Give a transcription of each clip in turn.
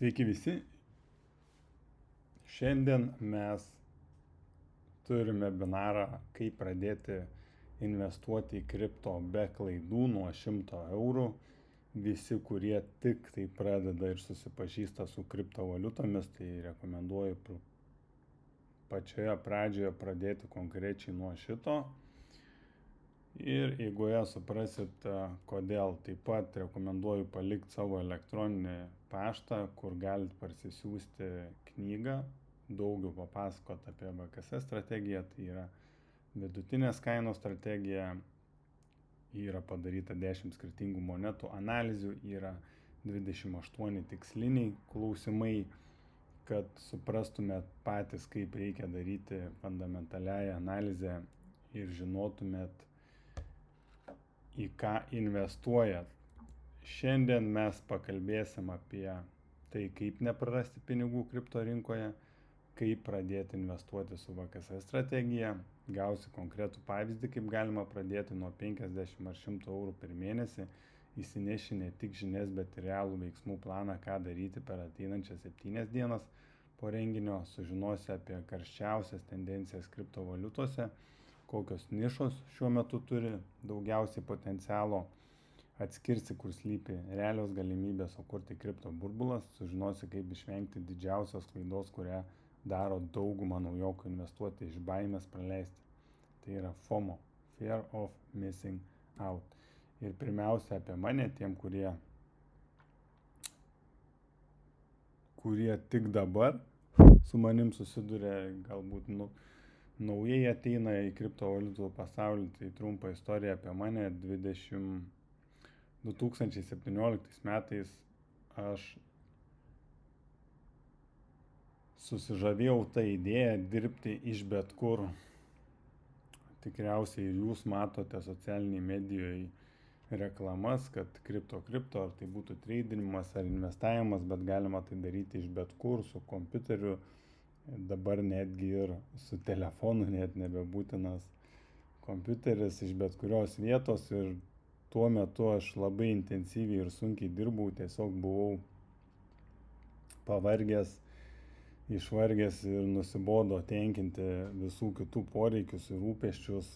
Sveiki visi. Šiandien mes turime webinarą, kaip pradėti investuoti į kripto be klaidų nuo 100 eurų. Visi, kurie tik tai pradeda ir susipažįsta su kriptovaliutomis, tai rekomenduoju pačioje pradžioje pradėti konkrečiai nuo šito. Ir eigoje suprasit, kodėl. Taip pat rekomenduoju palikti savo elektroninį paštą, kur galite parsisiųsti knygą, daugiau papasakot apie VKS strategiją, tai yra vidutinės kainos strategija, yra padaryta 10 skirtingų monetų analizių, yra 28 tiksliniai klausimai, kad suprastumėt patys, kaip reikia daryti fundamentaliąją analizę ir žinotumėt, į ką investuojat. Šiandien mes pakalbėsim apie tai, kaip neprarasti pinigų kripto rinkoje, kaip pradėti investuoti su VKS strategija, gausi konkretų pavyzdį, kaip galima pradėti nuo 50 ar 100 eurų per mėnesį, įsineši ne tik žinias, bet ir realų veiksmų planą, ką daryti per ateinančias 7 dienas. Po renginio sužinosi apie karščiausias tendencijas kriptovaliutose, kokios nišos šiuo metu turi daugiausiai potencialo, atskirsi, kur slypi realios galimybės, o kur tai kripto burbulas, sužinosi, kaip išvengti didžiausios klaidos, kurią daro dauguma naujokų investuoti iš baimės praleisti. Tai yra FOMO, Fear of Missing Out. Ir pirmiausia apie mane, tiem, kurie tik dabar su manim susiduria, galbūt naujai ateina į kriptovaliutų pasaulį. Tai trumpa istorija apie mane. 2017 metais aš susižavėjau tą idėją dirbti iš bet kur. Tikriausiai ir jūs matote socialiniai medijoje reklamas, kad kripto, ar tai būtų treidinimas ar investavimas, bet galima tai daryti iš bet kur, su kompiuteriu, dabar netgi ir su telefonu, net nebebūtinas kompiuteris, iš bet kurios vietos. Ir tuo metu aš labai intensyviai ir sunkiai dirbau, tiesiog buvau pavargęs, išvargęs ir nusibodo tenkinti visų kitų poreikius ir rūpesčius.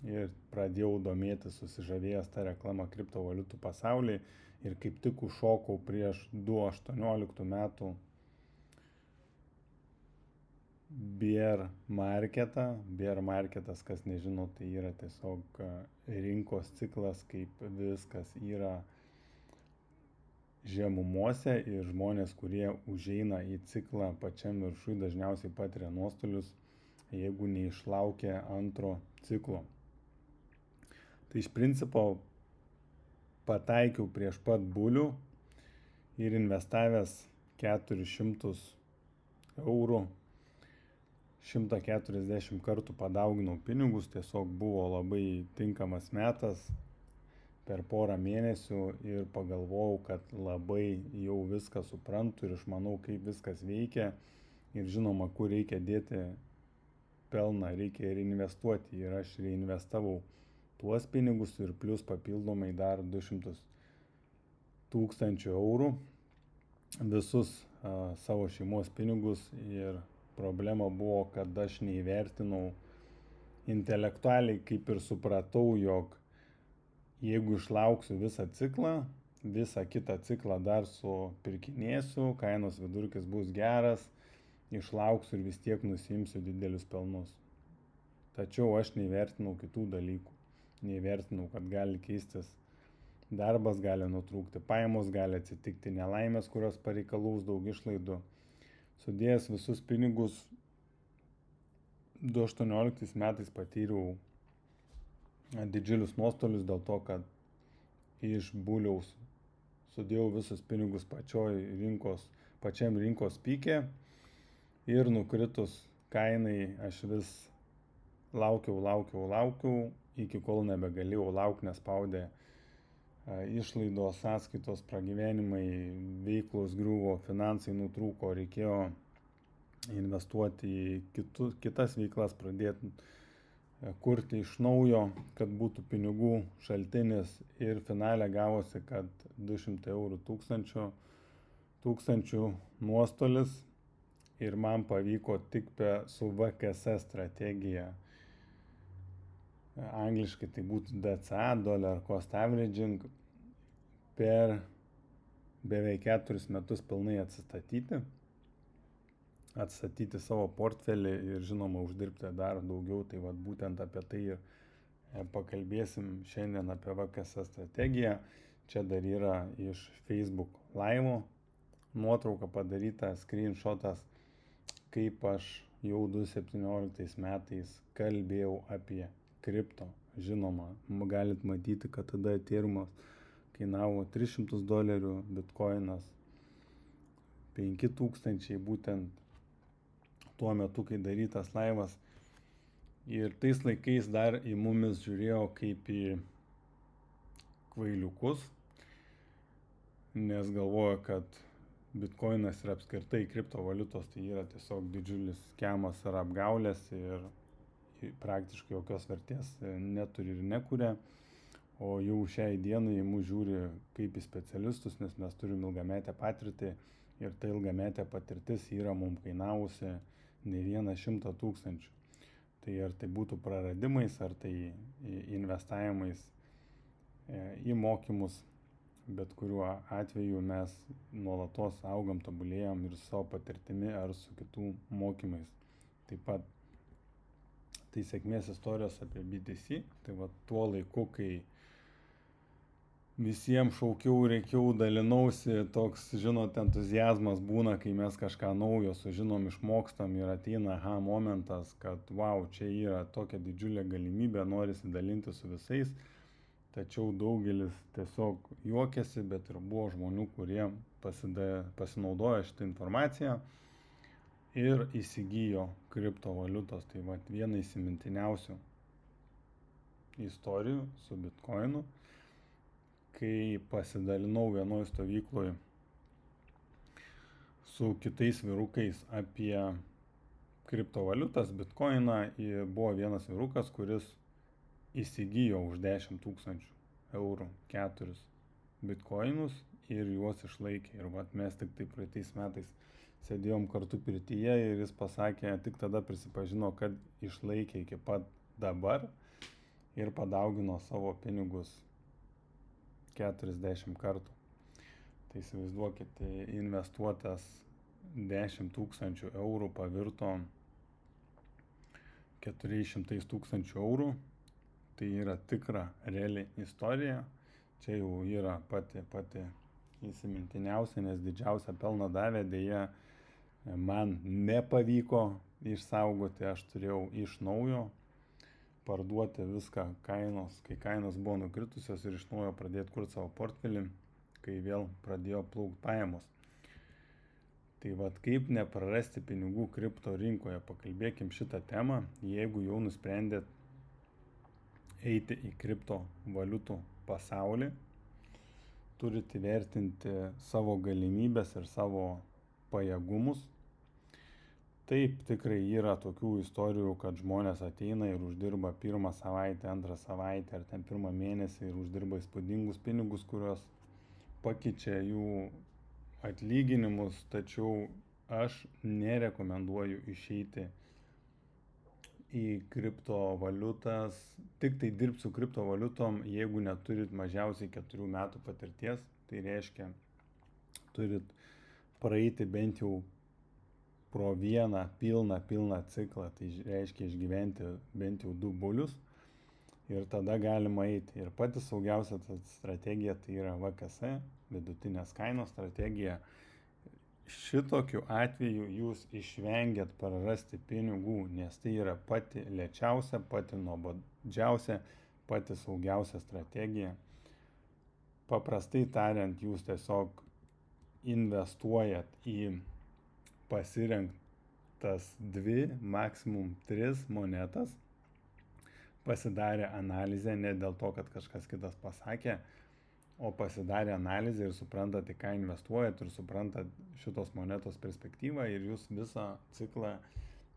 Ir pradėjau domėtis, susižavėjęs tą reklamą kriptovaliutų pasaulyje, ir kaip tik užšokau prieš 2018 metų bear marketą. Bear marketas, kas nežino, tai yra tiesiog rinkos ciklas, kaip viskas yra žemumose, ir žmonės, kurie užeina į ciklą pačiam viršui, dažniausiai patiria nuostolius, jeigu neišlaukia antro ciklo. Tai iš principo pataikiau prieš pat bulių ir investavęs 400 eurų 140 kartų padauginau pinigus. Tiesiog buvo labai tinkamas metas per porą mėnesių ir pagalvojau, kad labai jau viską suprantu ir išmanau, kaip viskas veikia, ir žinoma, kur reikia dėti pelną, reikia ir investuoti. Ir aš reinvestavau tuos pinigus ir plus papildomai dar 200 000 eurų, visus savo šeimos pinigus. Ir problema buvo, kad aš neįvertinau intelektualiai, kaip ir supratau, jog jeigu išlauksiu visą ciklą, visą kitą ciklą dar supirkinėsiu, kainos vidurkis bus geras, išlauksiu ir vis tiek nusiimsiu didelius pelnus. Tačiau aš neįvertinau kitų dalykų. Neįvertinau, kad gali keistis darbas, gali nutrūkti pajamos, gali atsitikti nelaimės, kurios pareikalaus daug išlaidų. Sudėjęs visus pinigus, 2018 metais patyriau didžiulius nuostolius dėl to, kad iš buliaus sudėjau visus pinigus pačiam rinkos pike, ir nukritus kainai aš vis laukiau, iki kol nebegalėjau laukti, nes spaudė išlaidos, sąskaitos, pragyvenimai, veiklos griuvo, finansai nutrūko, reikėjo investuoti į kitas veiklas, pradėti kurti iš naujo, kad būtų pinigų šaltinis. Ir finale gavosi, kad 200 eurų tūkstančių nuostolis ir man pavyko tik su VKS strategija. Angliškai tai būtų DCA, Dollar Cost Averaging, per beveik 4 metus pilnai atstatyti savo portfelį ir žinoma uždirbti dar daugiau. Tai vat būtent apie tai ir pakalbėsim šiandien, apie VKS strategiją. Čia dar yra iš Facebook Live nuotrauka padaryta, screenshotas, kaip aš jau 2017 metais kalbėjau apie kripto. Žinoma, galit matyti, kad tada Ethereum kainavo $300, Bitcoinas 5000, būtent tuo metu, kai darytas laivas. Ir tais laikais dar į mumis žiūrėjo kaip į kvailiukus, nes galvoja, kad Bitcoinas ir apskritai kriptovaliutos tai yra tiesiog didžiulis skemas ar apgaulės ir praktiškai jokios vertės neturi ir nekuria. O jau šiai dienai į mus žiūri kaip į specialistus, nes mes turim ilgametę patirtį ir ta ilgametė patirtis yra mums kainavusi ne vieną 100 000. Tai ar tai būtų praradimais, ar tai investavimais į mokymus, bet kuriuo atveju mes nuolatos augam, tobulėjam ir su savo patirtimi ar su kitų mokymais. Taip pat tai sėkmės istorijos apie BTC, tai va tuo laiku, kai visiems šaukiau, reikiau, dalinausi, toks, žinot, entuziazmas būna, kai mes kažką naujo sužinom, išmokstam ir ateina aha momentas, kad wow, čia yra tokia didžiulė galimybė, norisi dalinti su visais, tačiau daugelis tiesiog juokiasi, bet ir buvo žmonių, kurie pasinaudojo šitą informaciją ir įsigijo kriptovaliutos. Tai va viena įsimintiniausių istorijų su Bitcoinu, kai pasidalinau vienoje stovykloje su kitais vyrukais apie kriptovaliutas, Bitcoiną, ir buvo vienas vyrukas, kuris įsigijo už 10 000 eurų 4 Bitcoinus ir juos išlaikė. Ir vat mes tik tai praeitais metais sėdėjom kartu pirtyje ir jis pasakė, tik tada prisipažino, kad išlaikė iki pat dabar ir padaugino savo pinigus 40 kartų. Tai įsivaizduokite, investuotas 10 000 eurų pavirto 400 000 eurų. Tai yra tikra, reali istorija. Čia jau yra pati įsimintiniausia, nes didžiausią pelną davė, dėja man nepavyko išsaugoti, aš turėjau iš naujo parduoti viską kai kainos buvo nukritusios ir iš naujo pradėti kurti savo portfelį, kai vėl pradėjo plaukti pajamos. Tai vat kaip neprarasti pinigų kripto rinkoje, pakalbėkim šitą temą. Jeigu jau nusprendėt eiti į kriptovaliutų pasaulį, turite įvertinti savo galimybės ir savo pajėgumus. Taip, tikrai yra tokių istorijų, kad žmonės ateina ir uždirba pirmą savaitę, antrą savaitę ar ten pirmą mėnesį ir uždirba įspūdingus pinigus, kurios pakeičia jų atlyginimus, tačiau aš nerekomenduoju išeiti į kriptovaliutas, tik tai dirbti su kriptovaliutom, jeigu neturit mažiausiai 4 metų patirties, tai reiškia, turit praeiti bent jau pro vieną pilną ciklą, tai reiškia išgyventi bent jau 2 bulius ir tada galima eiti. Ir pati saugiausia strategija tai yra VKS, vidutinės kainos strategija. Šitokiu atveju jūs išvengiat prarasti pinigų, nes tai yra pati lėčiausia, pati nuobodžiausia, pati saugiausia strategija. Paprastai tariant, jūs tiesiog investuojat į pasirinktas 2, maksimum 3 monetas, pasidarė analizę, ne dėl to, kad kažkas kitas pasakė, o pasidarė analizę ir suprantate, ką investuojat ir suprantat šitos monetos perspektyvą ir jūs visą ciklą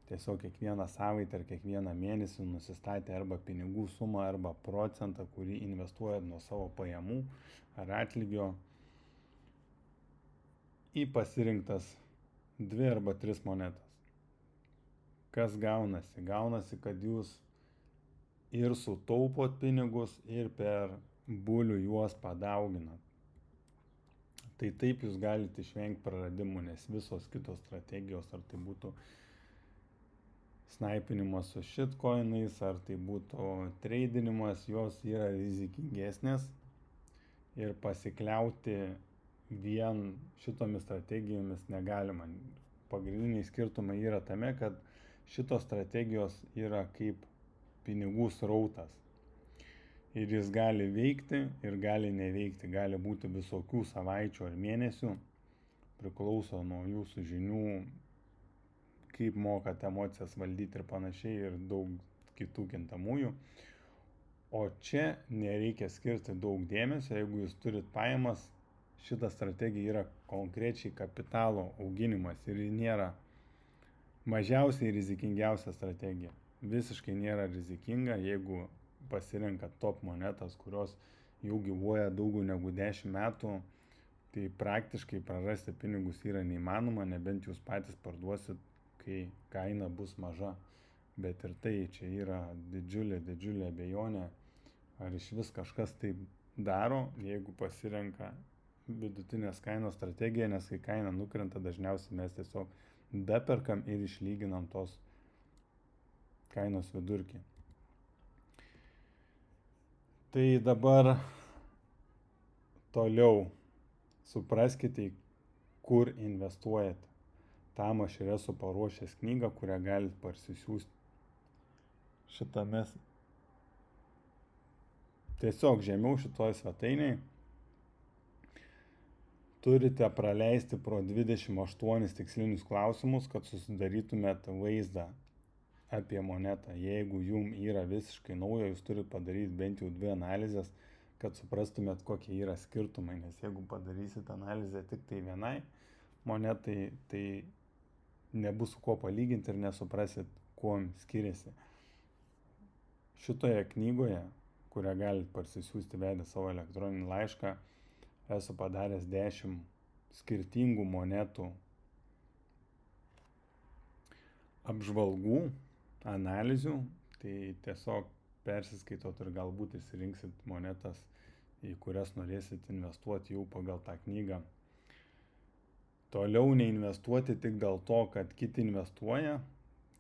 tiesiog kiekvieną savaitę ar kiekvieną mėnesį nusistatė arba pinigų sumą, arba procentą, kurį investuojat nuo savo pajamų ar atlygio. į pasirinktas 2 arba 3 monetas. Kas gaunasi? Gaunasi, kad jūs ir sutaupot pinigus, ir per bulių juos padauginat. Tai taip jūs galite išvengti praradimų, nes visos kitos strategijos, ar tai būtų snaipinimas su shitcoinais, ar tai būtų treidinimas, jos yra rizikingesnės ir pasikliauti vien šitomis strategijomis negalima. Pagrindiniai skirtumai yra tame, kad šitos strategijos yra kaip pinigų srautas. Ir jis gali veikti ir gali neveikti, gali būti visokių savaičių ar mėnesių, priklauso nuo jūsų žinių, kaip mokat emocijas valdyti ir panašiai, ir daug kitų kintamųjų. O čia nereikia skirti daug dėmesio, jeigu jūs turit pajamas, šita strategija yra konkrečiai kapitalo auginimas ir ji nėra mažiausiai rizikingiausia strategija. Visiškai nėra rizikinga, jeigu pasirenkat top monetas, kurios jau gyvuoja daugiau negu 10 metų, tai praktiškai prarasti pinigus yra neįmanoma, nebent jūs patys parduosit, kai kaina bus maža. Bet ir tai čia yra didžiulė abejonė, ar iš vis kažkas tai daro, jeigu pasirenka vidutinės kainos strategiją, nes kai kaina nukrenta, dažniausiai mes tiesiog beperkam ir išlyginam tos kainos vidurkį. Tai dabar toliau supraskite, kur investuojate. Tam aš ir esu paruošęs knygą, kurią galite parsisiųsti šitame tiesiog žemiau šitoj svetainėje. Turite praleisti pro 28 tikslinius klausimus, kad susidarytumėte vaizdą apie monetą. Jeigu jums yra visiškai nauja, jūs turite padaryti bent jau 2 analizės, kad suprastumėt, kokie yra skirtumai. Nes jeigu padarysit analizę tik tai vienai monetai, tai nebus su kuo palyginti ir nesuprasit, kuo skiriasi. Šitoje knygoje, kurią galite parsisiųsti vedę savo elektroninį laišką, esu padaręs 10 skirtingų monetų apžvalgų, analizių. Tai tiesiog persiskaitot ir galbūt išsirinksit monetas, į kurias norėsit investuoti jau pagal tą knygą. Toliau neinvestuoti tik dėl to, kad kiti investuoja.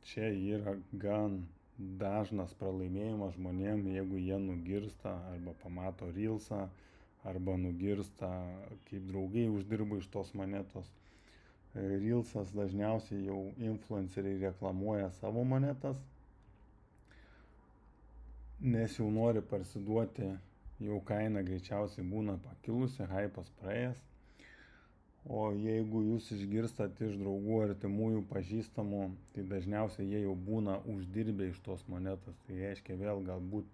Čia yra gan dažnas pralaimėjimas žmonėm, jeigu jie nugirsta arba pamato reelsą, arba nugirsta, kaip draugai uždirba iš tos monetos. Reelsas dažniausiai jau influenceriai reklamuoja savo monetas, nes jau nori parsiduoti, jau kaina greičiausiai būna pakilusi, hypas praėjęs. O jeigu jūs išgirstat iš draugų, artimųjų, pažįstamų, tai dažniausiai jie jau būna uždirbę iš tos monetos. Tai reiškia vėl galbūt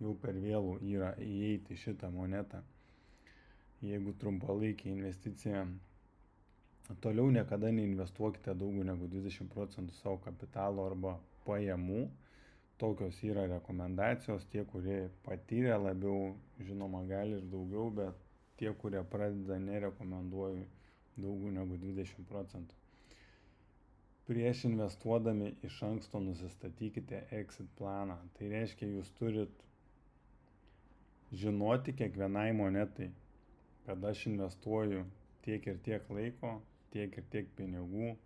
jau per vėlų yra įeiti šitą monetą. Jeigu trumpalaikė investicija, toliau niekada neinvestuokite daugiau negu 20% savo kapitalo arba pajamų. Tokios yra rekomendacijos. Tie, kurie patyrė labiau, žinoma, gali ir daugiau, bet tie, kurie pradeda, nerekomenduoju daugiau negu 20%. Prieš investuodami iš anksto nusistatykite exit planą. Tai reiškia, jūs turit žinoti kiekvienai monetai, kad aš investuoju tiek ir tiek laiko, tiek ir tiek pinigų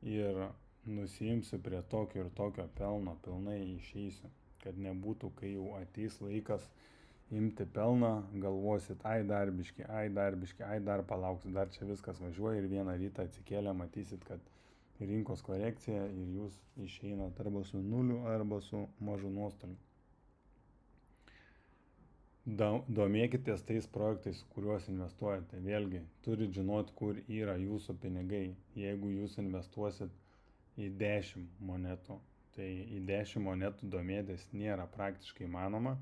ir nusiimsiu prie tokio ir tokio pelno, pilnai išeisiu. Kad nebūtų, kai jau ateis laikas imti pelną, galvosit, ai dar biški, ai dar palauksit, dar čia viskas važiuoja ir vieną rytą atsikėlę matysit, kad rinkos korekcija ir jūs išeinat arba su nuliu, arba su mažu nuostoliu. Domėkitės tais projektais, kuriuos investuojate. Vėlgi, turit žinoti, kur yra jūsų pinigai. Jeigu jūs investuosit į 10 monetų, tai į 10 monetų domėtis nėra praktiškai įmanoma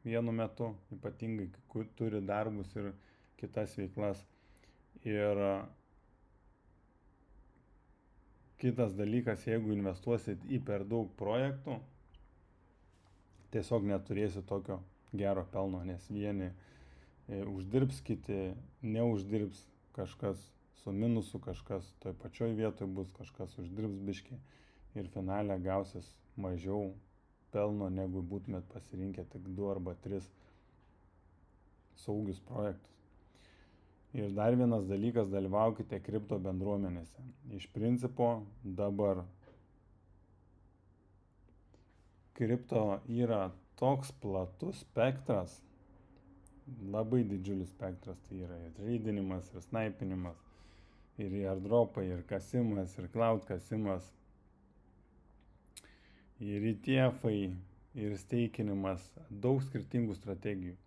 vienu metu, ypatingai kai turi darbus ir kitas veiklas. Ir kitas dalykas, jeigu investuosit į per daug projektų, tiesiog neturėsit tokio gero pelno, nes vieni uždirbs, kiti neuždirbs, kažkas su minusu, kažkas toj pačioj vietoj bus, kažkas uždirbs biškį ir finale gausis mažiau pelno, negu būtumėt pasirinkę tik 2 arba 3 saugius projektus. Ir dar vienas dalykas, dalyvaukite kripto bendruomenėse. Iš principo dabar kripto yra toks platus spektras, labai didžiulis spektras, tai yra ir treidinimas, ir snaipinimas, ir airdropai, ir kasimas, ir cloud kasimas, ir ETF-ai, ir steikinimas, daug skirtingų strategijų.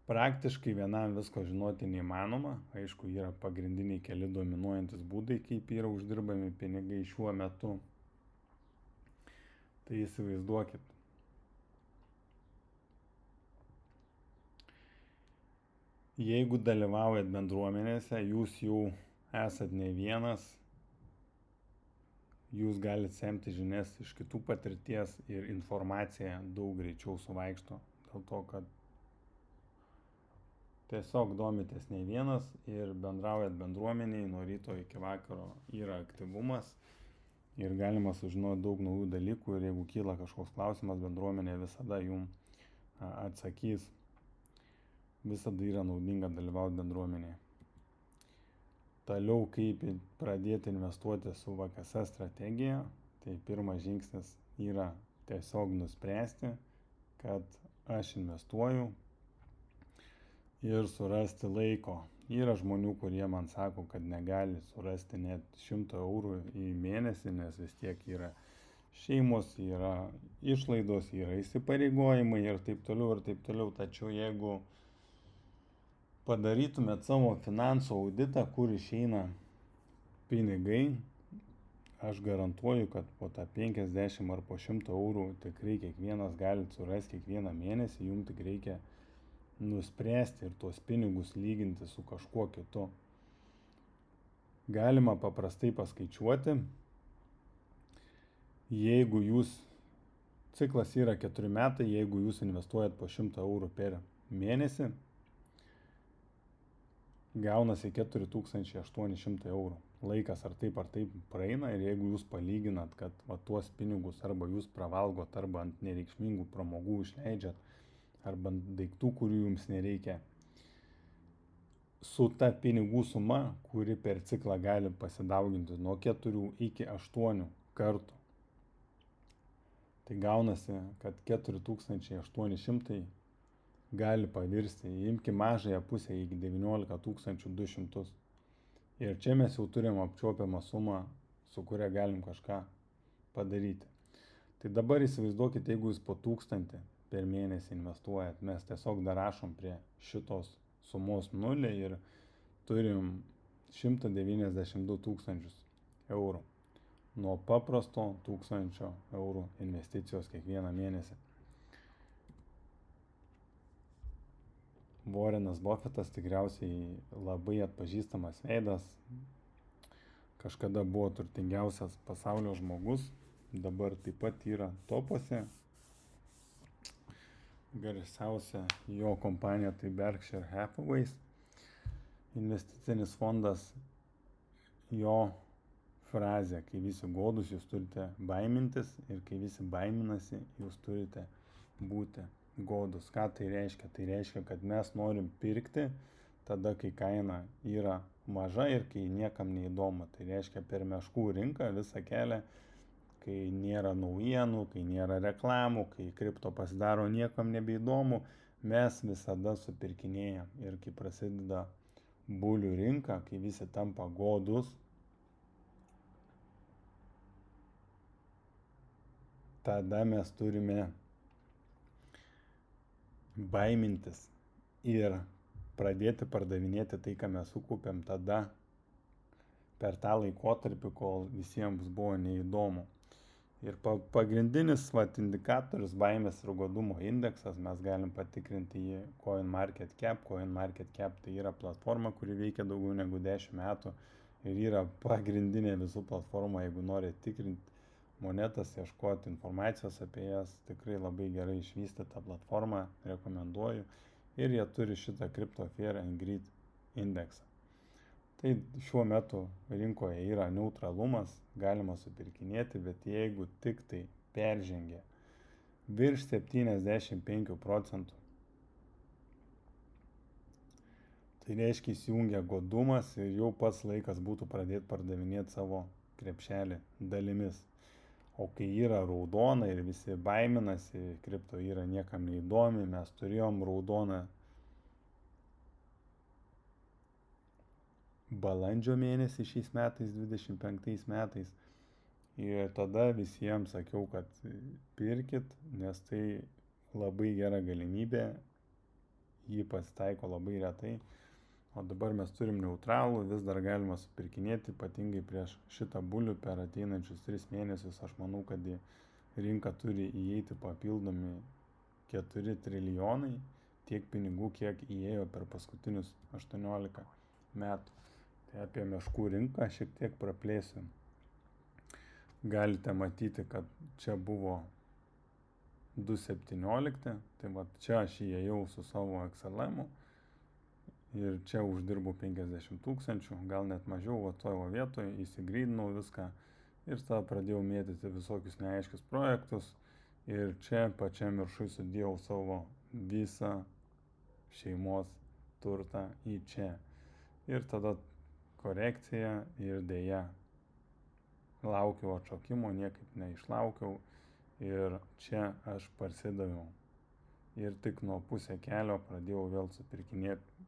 Praktiškai vienam visko žinoti neįmanoma, aišku, yra pagrindiniai keli dominuojantis būdai, kaip yra uždirbami pinigai šiuo metu. Tai įsivaizduokit. Jeigu dalyvaujat bendruomenėse, jūs jau esat ne vienas, jūs galite semti žinias iš kitų patirties ir informacija daug greičiau suvaikšto, dėl to, kad tiesiog domitės ne vienas ir bendraujat bendruomeniai, nuo ryto iki vakaro yra aktyvumas ir galima sužinoti daug naujų dalykų ir jeigu kyla kažkoks klausimas, bendruomenė visada jums atsakys. Visada yra naudinga dalyvauti bendruomenėje. Toliau, kaip pradėti investuoti su VKS strategija, tai pirmas žingsnis yra tiesiog nuspręsti, kad aš investuoju ir surasti laiko. Yra žmonių, kurie man sako, kad negali surasti net 100 eurų į mėnesį, nes vis tiek yra šeimos, yra išlaidos, yra įsipareigojimai ir taip toliau. Tačiau jeigu padarytumėt savo finansų auditą, kur išeina pinigai, aš garantuoju, kad po tą 50 ar po 100 eurų tikrai kiekvienas galite surasti kiekvieną mėnesį, jums tik reikia nuspręsti ir tuos pinigus lyginti su kažkuo kitu. Galima paprastai paskaičiuoti, jeigu ciklas yra 4 metai, jeigu jūs investuojat po 100 eurų per mėnesį, gaunasi 4800 eurų. Laikas ar taip praeina ir jeigu jūs palyginat, kad tuos pinigus arba jūs pravalgot, arba ant nereikšmingų pramogų išleidžiat, arba ant daiktų, kurių jums nereikia, su ta pinigų suma, kuri per ciklą gali pasidauginti nuo 4 iki 8 kartų. Tai gaunasi, kad 4800 gali pavirsti, imki mažąją pusę iki 19200. Ir čia mes jau turim apčiuopiamą sumą, su kuria galim kažką padaryti. Tai dabar įsivaizduokite, jeigu jūs po 1000 per mėnesį investuojat, mes tiesiog darašom prie šitos sumos nulį ir turim 192 tūkstančius eurų. Nuo paprasto 1000 eurų investicijos kiekvieną mėnesį. Warrenas Buffettas tikriausiai labai atpažįstamas veidas, kažkada buvo turtingiausias pasaulio žmogus, dabar taip pat yra topuose. Garsiausia jo kompanija tai Berkshire Hathaway, investicinis fondas. Jo frazė, kai visi godūs, jūs turite baimintis ir kai visi baiminasi, jūs turite būti godus. Ką tai reiškia? Tai reiškia, kad mes norim pirkti tada, kai kaina yra maža ir kai niekam neįdomu. Tai reiškia per meškų rinką visą kelią, kai nėra naujienų, kai nėra reklamų, kai kripto pasidaro niekam nebeįdomu, mes visada supirkinėjam. Ir kai prasideda bulių rinka, kai visi tampa godus, tada mes turime baimintis ir pradėti pardavinėti tai, ką mes sukaupėm tada per tą laikotarpį, kol visiems buvo neįdomu. Ir pagrindinis indikatorius baimės ir godumo indeksas, mes galim patikrinti jį CoinMarketCap. CoinMarketCap tai yra platforma, kuri veikia daugiau negu 10 metų ir yra pagrindinė visų platforma. Jeigu norite tikrinti monetas, ieškoti informacijos apie jas, tikrai labai gerai išvystyta platforma, rekomenduoju. Ir jie turi šitą Crypto Fear and Greed indeksą. Tai šiuo metu rinkoje yra neutralumas, galima supirkinėti, bet jeigu tik tai peržengia virš 75%, tai reiškia įsijungia godumas ir jau pats laikas būtų pradėti pardavinėti savo krepšelį dalimis. O kai yra raudona ir visi baiminasi, kripto yra niekam neįdomi, mes turėjom raudoną balandžio mėnesį šiais metais, 25 metais. Ir tada visiems sakiau, kad pirkit, nes tai labai gera galimybė, jį pasitaiko labai retai. O dabar mes turim neutralų, vis dar galima supirkinėti, ypatingai prieš šitą bulių per ateinančius 3 mėnesius. Aš manau, kad į rinką turi įeiti papildomi 4 trilijonai, tiek pinigų, kiek įėjo per paskutinius 18 metų. Tai apie meškų rinką šiek tiek praplėsiu. Galite matyti, kad čia buvo 2.17, tai va čia aš įėjau su savo XLM ir čia uždirbau 50 tūkstančių, gal net mažiau, va tojo vietoje įsigrydinau viską ir tada pradėjau mėtyti visokius neaiškius projektus ir čia pačiam viršui sudėjau savo visą šeimos turtą į čia. Ir tada korekcija ir dėja laukiau atšokimo, niekaip neišlaukiau ir čia aš parsidaviau. Ir tik nuo pusę kelio pradėjau vėl supirkinėti,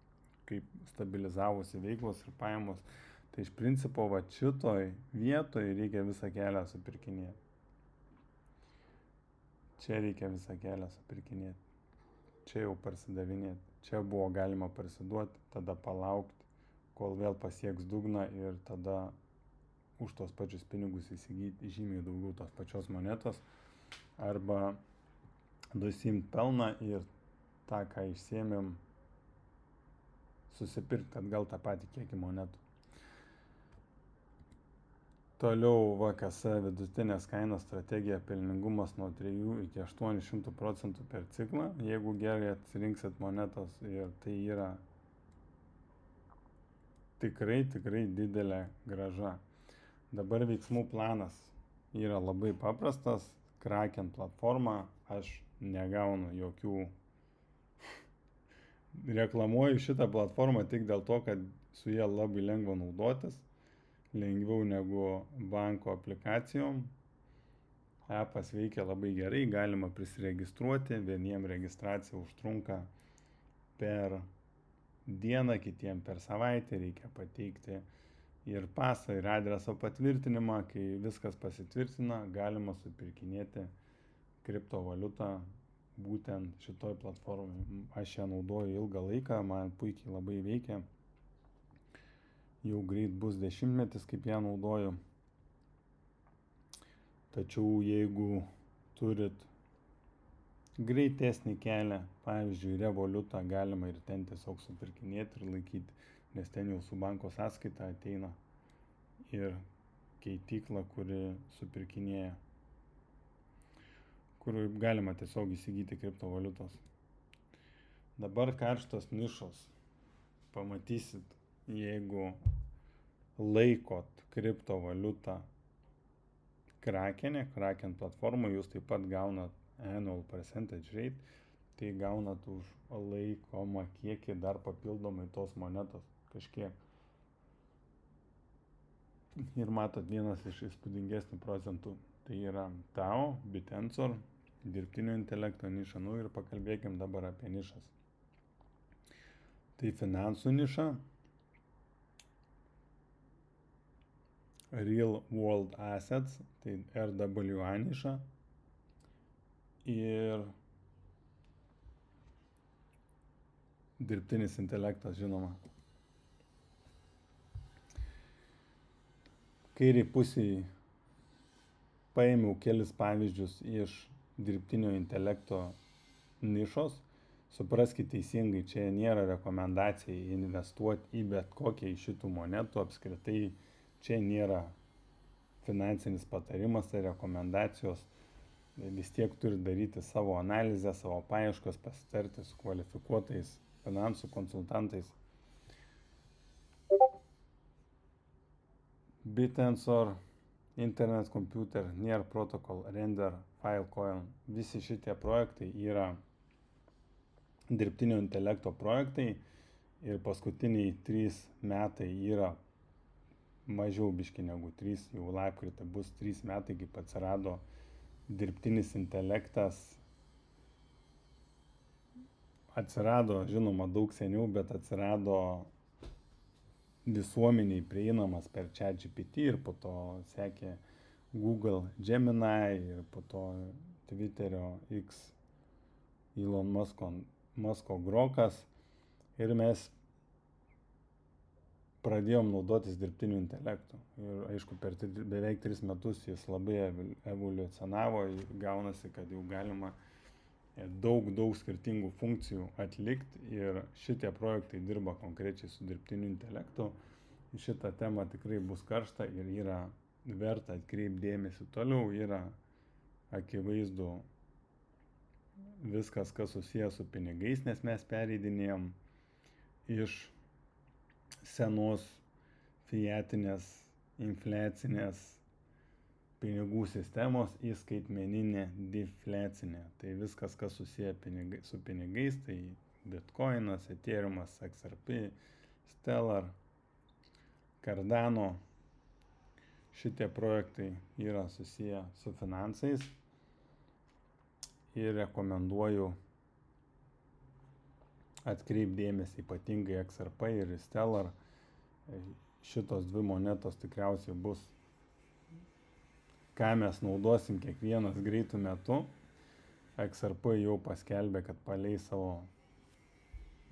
kaip stabilizavosi veiklos ir pajamos. Tai iš principo va šitoj vietoj reikia visą kelią supirkinėti. Čia reikia visą kelią supirkinėti. Čia jau parsidavinėti. Čia buvo galima parsiduoti, tada palaukti, kol vėl pasieks dugną ir tada už tos pačius pinigus įsigyti žymiai daugiau tos pačios monetos arba dusimt pelną ir tą, ką išsėmėm, susipirkti atgal tą patį kiekį monetų. Toliau VKS vidutinės kainos strategija, pelningumas nuo 3 iki 800% per ciklą, jeigu gerai atsirinksit monetos, ir tai yra tikrai didelė grąža. Dabar veiksmų planas yra labai paprastas, Kraken platforma, aš negaunu jokių, reklamuoju šitą platformą tik dėl to, kad su jie labai lengva naudotis, lengviau negu banko aplikacijom. Appas veikia labai gerai, galima prisiregistruoti, vieniem registracija užtrunka per dieną, kitiem per savaitę, reikia pateikti ir pasą, ir adreso patvirtinimą. Kai viskas pasitvirtina, galima supirkinėti kriptovaliutą būtent šitoj platformai. Aš ją naudoju ilgą laiką, man puikiai labai veikia. Jau greit bus 10 metų, kaip ją naudoju. Tačiau jeigu turit greitesnį kelią, pavyzdžiui, Revolutą, galima ir ten tiesiog supirkinėti ir laikyti, nes ten jau su banko sąskaita ateina ir keitykla, kuri supirkinėja, kur galima tiesiog įsigyti kriptovaliutos. Dabar karštos nišos. Pamatysit, jeigu laikot kriptovaliutą Kraken platformą, jūs taip pat gaunat annual percentage rate, tai gaunat už laikomą kiekį dar papildomai tos monetos kažkiek. Ir matot, vienas iš įspūdingesnių procentų, tai yra TAO, Bitensor, dirbtinio intelekto niša. Ir pakalbėkim dabar apie nišas. Tai finansų niša, Real World Assets, tai RWA niša ir dirbtinis intelektas, žinoma. Kairiai pusėje paėmiau kelis pavyzdžius iš dirbtinio intelekto nišos. Supraskite teisingai, čia nėra rekomendacija investuoti į bet kokią iš šitų monetų, apskritai čia nėra finansinis patarimas, tai rekomendacijos. Vis tiek turi daryti savo analizę, savo paieškas, pasitarti su kvalifikuotais finansų konsultantais. BitTensor, Internet Computer, Near Protocol, Render, Filecoin. Visi šitie projektai yra dirbtinio intelekto projektai ir paskutiniai 3 metai yra mažiau biški negu 3, jau lapkritį bus 3 metai, kaip atsirado dirbtinis intelektas. Atsirado, žinoma, daug seniau, bet atsirado visuomeniai prieinamas per ChatGPT ir po to sekė Google Gemini ir po to Twitterio X Elon Musko Grokas ir mes pradėjom naudotis dirbtiniu intelektu. Ir aišku, per beveik 3 metus jis labai evoliucionavo, gaunasi, kad jau galima daug skirtingų funkcijų atlikti ir šitie projektai dirba konkrečiai su dirbtiniu intelektu. Šitą temą tikrai bus karšta ir yra verta atkreipdėmėsi toliau, yra akivaizdu viskas, kas susijęs su pinigais, nes mes pereidinėjom iš senos fiatinės, infliacinės pinigų sistemos į skaitmeninę defliacinę. Tai viskas, kas susiję su pinigais, tai Bitcoinas, Ethereumas, XRP, Stellar, Cardano. Šitie projektai yra susiję su finansais ir rekomenduoju atkreipdėmėsi ypatingai XRP ir Stellar. Šitos dvi monetos tikriausiai bus, ką mes naudosim kiekvienas greitų metu. XRP jau paskelbė, kad paleis savo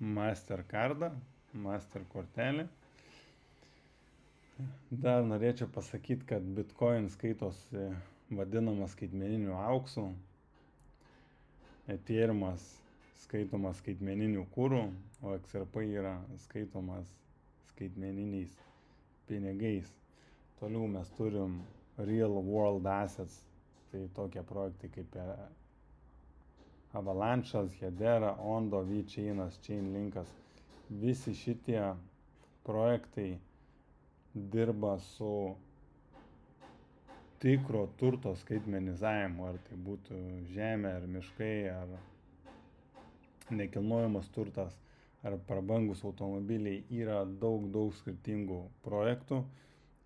Mastercardą, Master kortelę. Dar norėčiau pasakyti, kad Bitcoin skaitosi vadinamas skaitmeniniu auksu, Ethereumas skaitomas skaitmeniniu kūru, o XRP yra skaitomas skaitmeniniais pinigais. Toliau mes turim Real World Assets, tai tokie projektai kaip Avalanche'as, Hedera, Ondo, VeChainas, Chainlinkas. Visi šitie projektai dirba su tikro turto skaitmenizavimu, ar tai būtų žemė, ar miškai, ar nekilnojamas turtas, ar prabangus automobiliai. Yra daug skirtingų projektų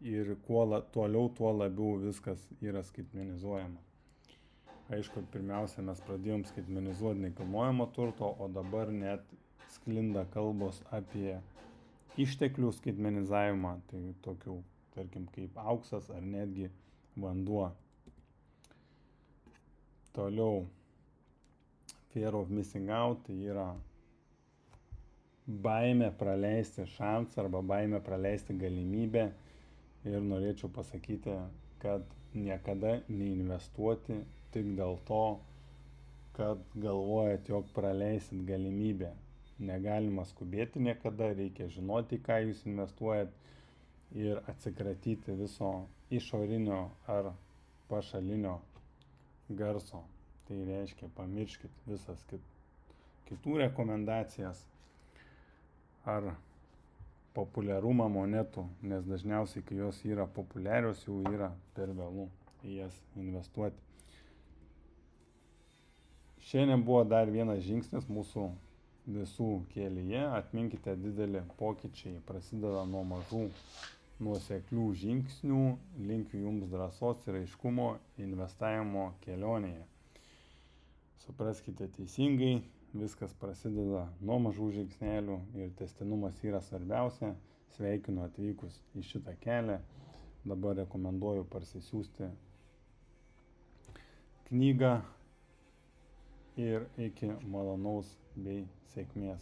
ir kuo toliau, tuo labiau viskas yra skaitmenizuojama. Aišku, pirmiausia, mes pradėjom skaitmenizuoti nekilnojamo turto, o dabar net sklinda kalbos apie išteklių skaitmenizavimą, tai tokių, tarkim, kaip auksas ar netgi vanduo. Toliau, fear of missing out, tai yra baimė praleisti šansą arba baimė praleisti galimybę. Ir norėčiau pasakyti, kad niekada neinvestuoti tik dėl to, kad galvojat, jog praleisit galimybę. Negalima skubėti niekada, reikia žinoti, ką jūs investuojat ir atsikratyti viso išorinio ar pašalinio garso. Tai reiškia, pamirškit visas kitų rekomendacijas ar populiarumą monetų, nes dažniausiai, kai jos yra populiarios, jau yra per vėlu į jas investuoti. Šiandien buvo dar vienas žingsnis mūsų visų kelyje. Atminkite, dideli pokyčiai prasideda nuo mažų nuoseklių žingsnių. Linkiu jums drąsos ir aiškumo investavimo kelionėje. Supraskite teisingai, viskas prasideda nuo mažų žingsnelių ir tęstinumas yra svarbiausia. Sveikinu atvykus į šitą kelią. Dabar rekomenduoju parsisiųsti knygą ir iki malonaus bei sėkmės.